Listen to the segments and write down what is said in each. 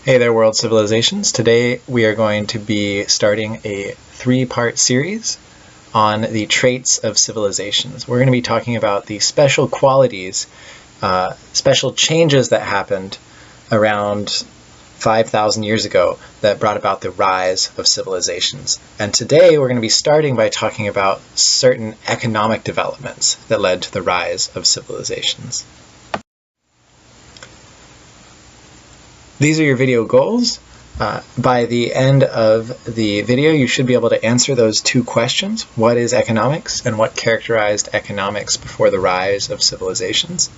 Hey there, world civilizations. Today we are going to be starting a three-part series on the traits of civilizations. We're going to be talking about the special qualities, special changes that happened around 5,000 years ago that brought about the rise of civilizations. And today we're going to be starting by talking about certain economic developments that led to the rise of civilizations. These are your video goals. By the end of the video, you should be able to answer those two questions. What is economics, and what characterized economics before the rise of civilizations?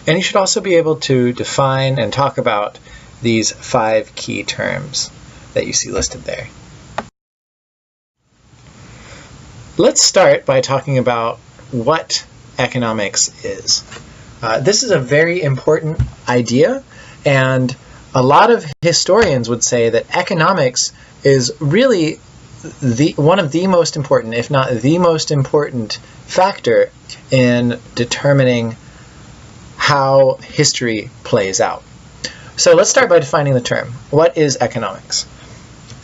And you should also be able to define and talk about these 5 key terms that you see listed there. Let's start by talking about what economics is. This is a very important idea, and a lot of historians would say that economics is really one of the most important, if not the most important, factor in determining how history plays out. So let's start by defining the term. What is economics?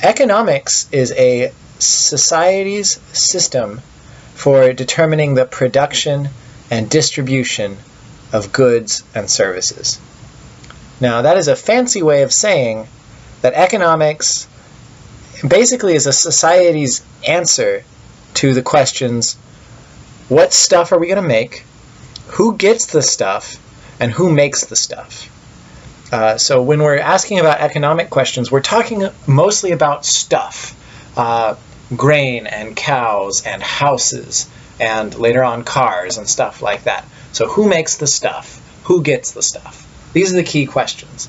Economics is a society's system for determining the production and distribution of goods and services. Now, that is a fancy way of saying that economics basically is a society's answer to the questions, what stuff are we going to make, who gets the stuff, and who makes the stuff? So when we're asking about economic questions, we're talking mostly about stuff, grain and cows and houses, and later on cars and stuff like that. So who makes the stuff? Who gets the stuff? These are the key questions.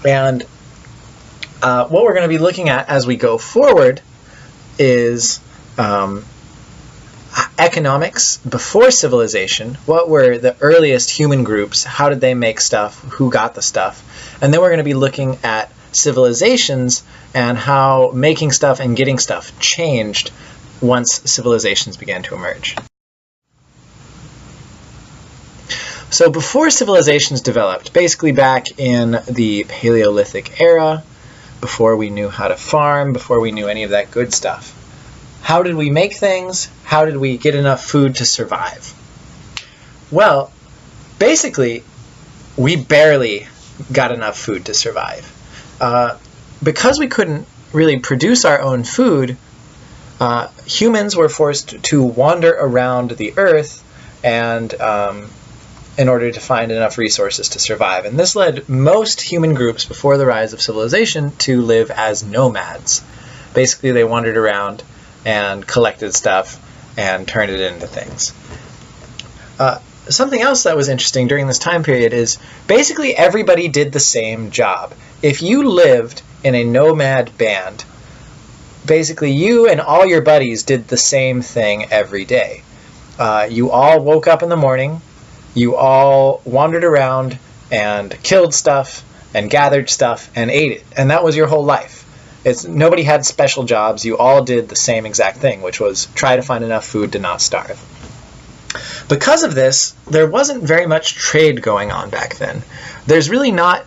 And what we're going to be looking at as we go forward is economics before civilization. What were the earliest human groups? How did they make stuff? Who got the stuff? And then we're going to be looking at civilizations and how making stuff and getting stuff changed once civilizations began to emerge. So before civilizations developed, basically back in the Paleolithic era, before we knew how to farm, before we knew any of that good stuff, how did we make things? How did we get enough food to survive? Well, basically, we barely got enough food to survive. Because we couldn't really produce our own food, humans were forced to wander around the earth and in order to find enough resources to survive. And this led most human groups before the rise of civilization to live as nomads. Basically, they wandered around and collected stuff and turned it into things. Something else that was interesting during this time period is basically everybody did the same job. If you lived in a nomad band, basically you and all your buddies did the same thing every day. You all woke up in the morning, you all wandered around and killed stuff and gathered stuff and ate it. And that was your whole life. Nobody had special jobs. You all did the same exact thing, which was try to find enough food to not starve. Because of this, there wasn't very much trade going on back then. There's really not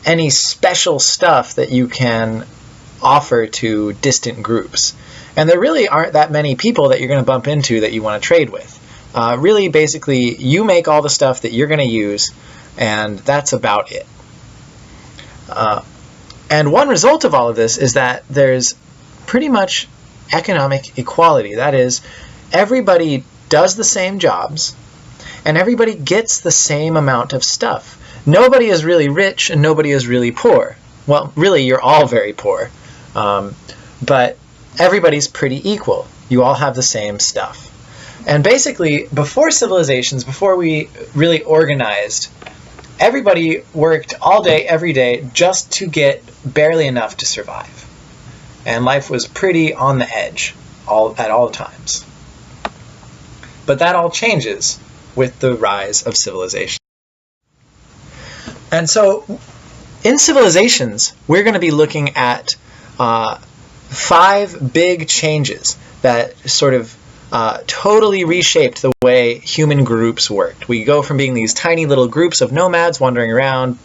any special stuff that you can offer to distant groups. And there really aren't that many people that you're going to bump into that you want to trade with. Really, basically, you make all the stuff that you're going to use, and that's about it. And one result of all of this is that there's pretty much economic equality. That is, everybody does the same jobs, and everybody gets the same amount of stuff. Nobody is really rich, and nobody is really poor. Well, really, you're all very poor. But everybody's pretty equal. You all have the same stuff. And basically, before civilizations, before we really organized, everybody worked all day, every day, just to get barely enough to survive. And life was pretty on the edge at all times. But that all changes with the rise of civilization. And so, in civilizations, we're going to be looking at 5 big changes that sort of totally reshaped the way human groups worked. We go from being these tiny little groups of nomads wandering around,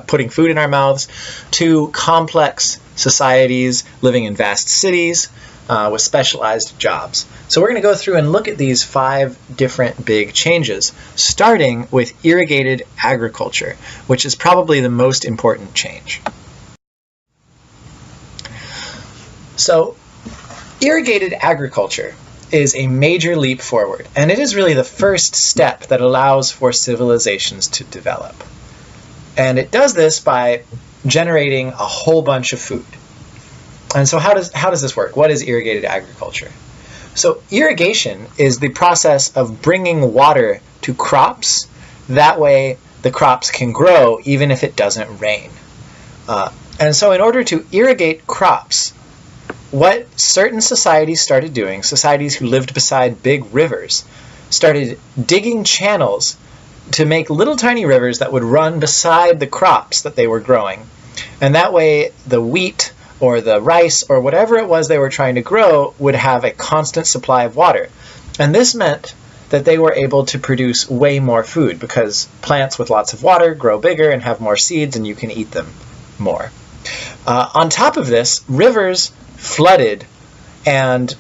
putting food in our mouths, to complex societies living in vast cities with specialized jobs. So we're going to go through and look at these 5 different big changes, starting with irrigated agriculture, which is probably the most important change. So irrigated agriculture is a major leap forward, and it is really the first step that allows for civilizations to develop. And it does this by generating a whole bunch of food. And so how does this work? What is irrigated agriculture? So irrigation is the process of bringing water to crops. That way the crops can grow even if it doesn't rain. And so in order to irrigate crops, what certain societies started doing, societies who lived beside big rivers, started digging channels to make little tiny rivers that would run beside the crops that they were growing. And that way the wheat or the rice or whatever it was they were trying to grow would have a constant supply of water. And this meant that they were able to produce way more food, because plants with lots of water grow bigger and have more seeds, and you can eat them more. On top of this, rivers flooded, and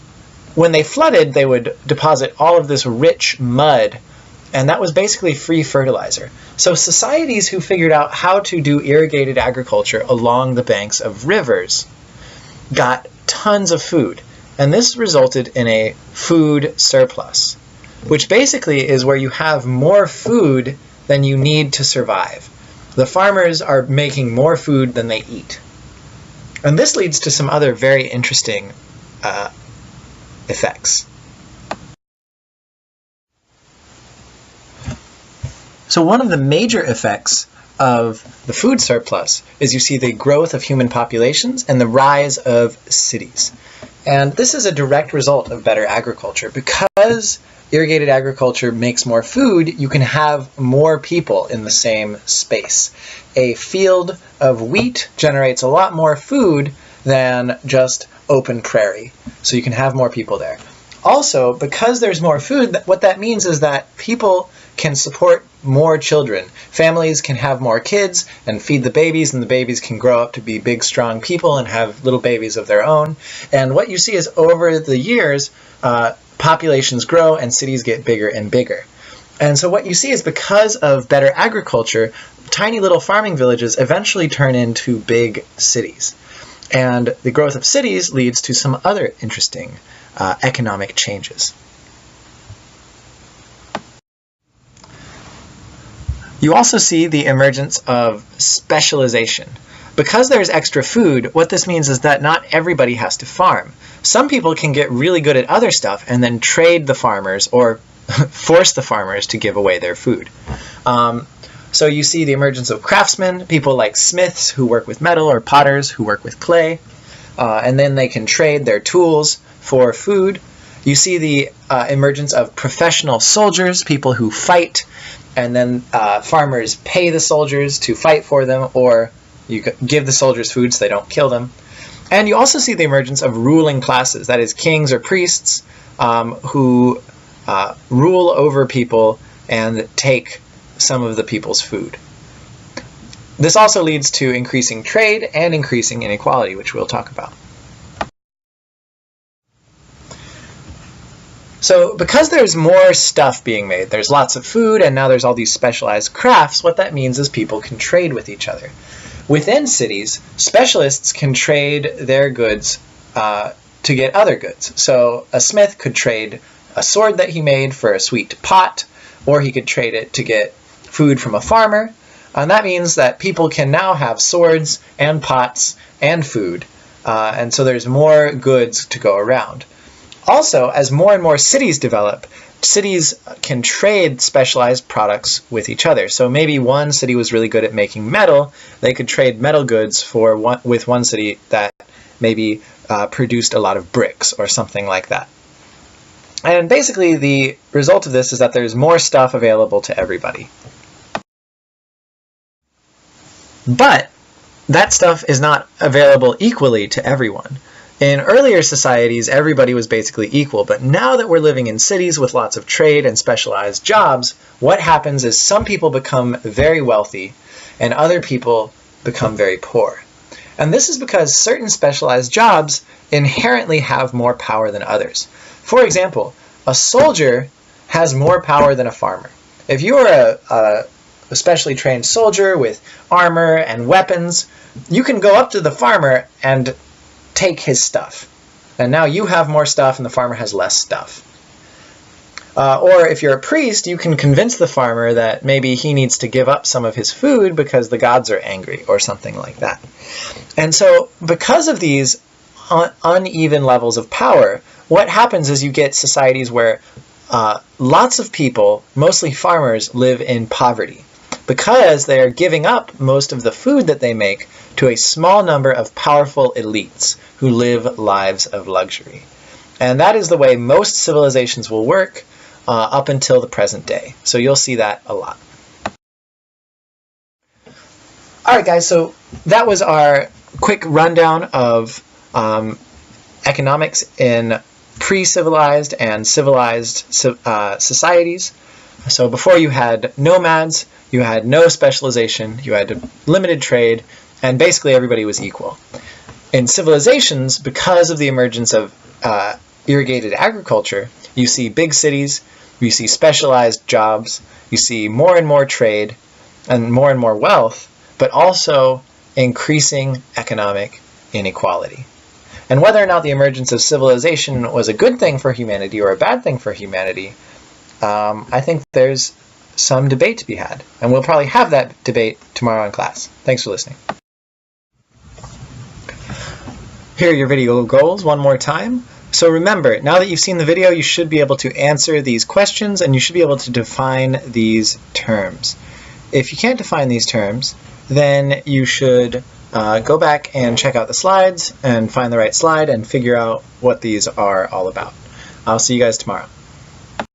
when they flooded, they would deposit all of this rich mud, and that was basically free fertilizer. So societies who figured out how to do irrigated agriculture along the banks of rivers got tons of food, and this resulted in a food surplus, which basically is where you have more food than you need to survive. The farmers are making more food than they eat. And this leads to some other very interesting effects. So one of the major effects of the food surplus is you see the growth of human populations and the rise of cities. And this is a direct result of better agriculture. Because irrigated agriculture makes more food, you can have more people in the same space. A field of wheat generates a lot more food than just open prairie, so you can have more people there. Also, because there's more food, what that means is that people can support more children. Families can have more kids and feed the babies, and the babies can grow up to be big, strong people and have little babies of their own. And what you see is over the years, populations grow and cities get bigger and bigger. And so what you see is because of better agriculture, tiny little farming villages eventually turn into big cities. And the growth of cities leads to some other interesting economic changes. You also see the emergence of specialization. Because there's extra food, what this means is that not everybody has to farm. Some people can get really good at other stuff and then trade the farmers or force the farmers to give away their food. So you see the emergence of craftsmen, people like smiths who work with metal, or potters who work with clay, and then they can trade their tools for food. You see the emergence of professional soldiers, people who fight, and then farmers pay the soldiers to fight for them, or you give the soldiers food so they don't kill them. And you also see the emergence of ruling classes, that is kings or priests who rule over people and take some of the people's food. This also leads to increasing trade and increasing inequality, which we'll talk about. So because there's more stuff being made, there's lots of food, and now there's all these specialized crafts, what that means is people can trade with each other. Within cities, specialists can trade their goods to get other goods. So a smith could trade a sword that he made for a sweet pot, or he could trade it to get food from a farmer. And that means that people can now have swords and pots and food. And so there's more goods to go around. Also, as more and more cities develop, cities can trade specialized products with each other. So maybe one city was really good at making metal, they could trade metal goods with one city that maybe produced a lot of bricks or something like that. And basically the result of this is that there's more stuff available to everybody. But that stuff is not available equally to everyone. In earlier societies, everybody was basically equal, but now that we're living in cities with lots of trade and specialized jobs, what happens is some people become very wealthy, and other people become very poor. And this is because certain specialized jobs inherently have more power than others. For example, a soldier has more power than a farmer. If you are a specially trained soldier with armor and weapons, you can go up to the farmer and take his stuff. And now you have more stuff and the farmer has less stuff. Or if you're a priest, you can convince the farmer that maybe he needs to give up some of his food because the gods are angry or something like that. And so because of these uneven levels of power, what happens is you get societies where lots of people, mostly farmers, live in poverty because they are giving up most of the food that they make to a small number of powerful elites who live lives of luxury. And that is the way most civilizations will work up until the present day. So you'll see that a lot. All right, guys, so that was our quick rundown of economics in pre-civilized and civilized societies. So before you had nomads, you had no specialization, you had limited trade, and basically everybody was equal. In civilizations, because of the emergence of irrigated agriculture, you see big cities, you see specialized jobs, you see more and more trade and more wealth, but also increasing economic inequality. And whether or not the emergence of civilization was a good thing for humanity or a bad thing for humanity, I think there's some debate to be had. And we'll probably have that debate tomorrow in class. Thanks for listening. Here are your video goals one more time. So remember, now that you've seen the video, you should be able to answer these questions and you should be able to define these terms. If you can't define these terms, then you should go back and check out the slides and find the right slide and figure out what these are all about. I'll see you guys tomorrow.